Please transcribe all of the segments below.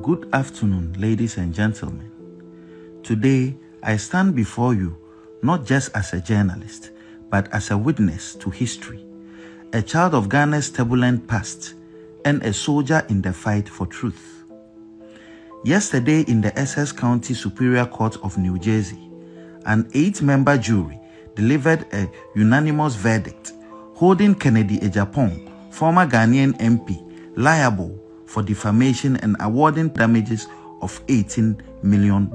Good afternoon, ladies and gentlemen. Today, I stand before you not just as a journalist, but as a witness to history, a child of Ghana's turbulent past, and a soldier in the fight for truth. Yesterday, in the Essex County Superior Court of New Jersey, an 8-member jury delivered a unanimous verdict holding Kennedy He+she+them, former Ghanaian MP, liable for defamation and awarding damages of $18 million.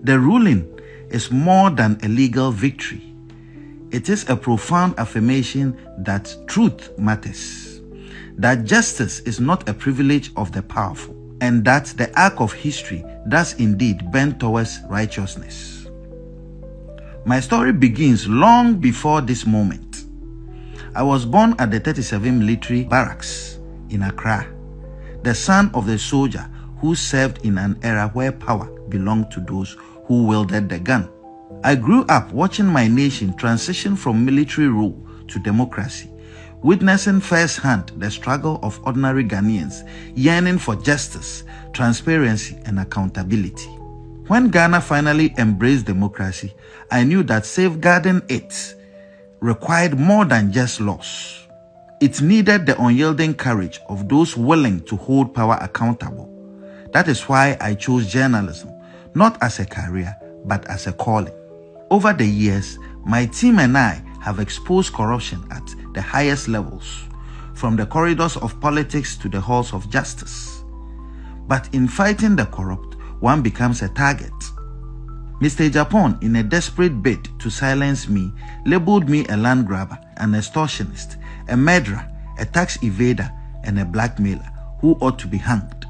The ruling is more than a legal victory. It is a profound affirmation that truth matters, that justice is not a privilege of the powerful, and that the arc of history does indeed bend towards righteousness. My story begins long before this moment. I was born at the 37 Military Barracks in Accra, the son of the soldier who served in an era where power belonged to those who wielded the gun. I grew up watching my nation transition from military rule to democracy, witnessing firsthand the struggle of ordinary Ghanaians yearning for justice, transparency, and accountability. When Ghana finally embraced democracy, I knew that safeguarding it required more than just laws. It needed the unyielding courage of those willing to hold power accountable. That is why I chose journalism, not as a career, but as a calling. Over the years, my team and I have exposed corruption at the highest levels, from the corridors of politics to the halls of justice. But in fighting the corrupt, one becomes a target. Mr. He+she+them, in a desperate bid to silence me, labeled me a land grabber, an extortionist, a murderer, a tax evader, and a blackmailer who ought to be hanged.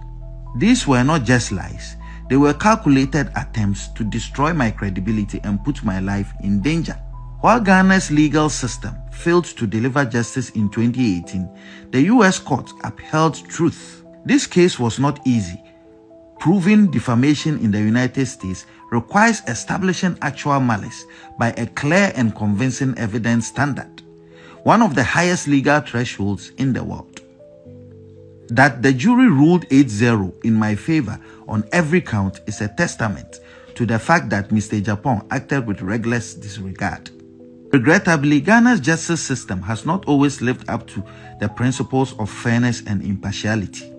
These were not just lies. They were calculated attempts to destroy my credibility and put my life in danger. While Ghana's legal system failed to deliver justice in 2018, the U.S. court upheld truth. This case was not easy. Proving defamation in the United States requires establishing actual malice by a clear and convincing evidence standard, one of the highest legal thresholds in the world. That the jury ruled 8-0 in my favor on every count is a testament to the fact that Mr. He+she+them acted with reckless disregard. Regrettably, Ghana's justice system has not always lived up to the principles of fairness and impartiality.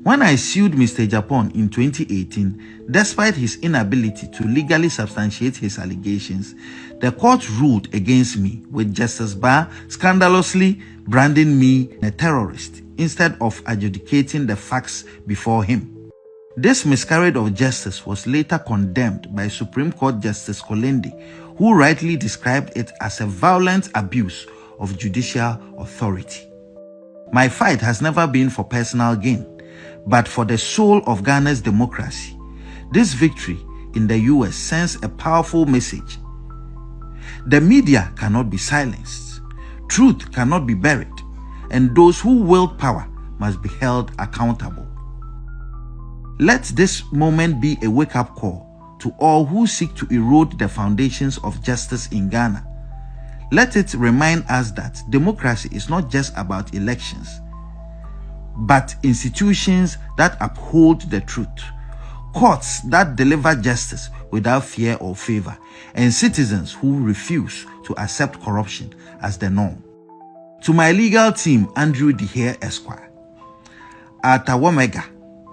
When I sued Mr. He+she+them in 2018, despite his inability to legally substantiate his allegations, the court ruled against me, with Justice Barr scandalously branding me a terrorist instead of adjudicating the facts before him. This miscarriage of justice was later condemned by Supreme Court Justice Kolende, who rightly described it as a violent abuse of judicial authority. My fight has never been for personal gain, but for the soul of Ghana's democracy. This victory in the US sends a powerful message. The media cannot be silenced, truth cannot be buried, and those who wield power must be held accountable. Let this moment be a wake-up call to all who seek to erode the foundations of justice in Ghana. Let it remind us that democracy is not just about elections, but institutions that uphold the truth, courts that deliver justice without fear or favor, and citizens who refuse to accept corruption as the norm. To my legal team, Andrew Dehere Esquire, Arthur Womega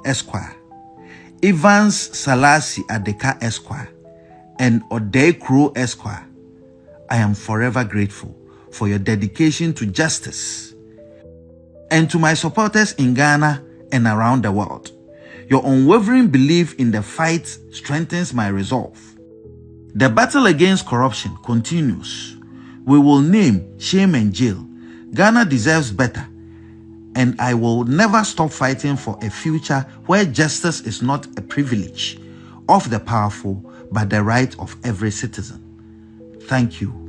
Esquire, Evans Salasi Adeka Esquire, and Odei Crow Esquire, I am forever grateful for your dedication to justice. And to my supporters in Ghana and around the world, your unwavering belief in the fight strengthens my resolve. The battle against corruption continues. We will name, shame, and jail. Ghana deserves better, and I will never stop fighting for a future where justice is not a privilege of the powerful, but the right of every citizen. Thank you.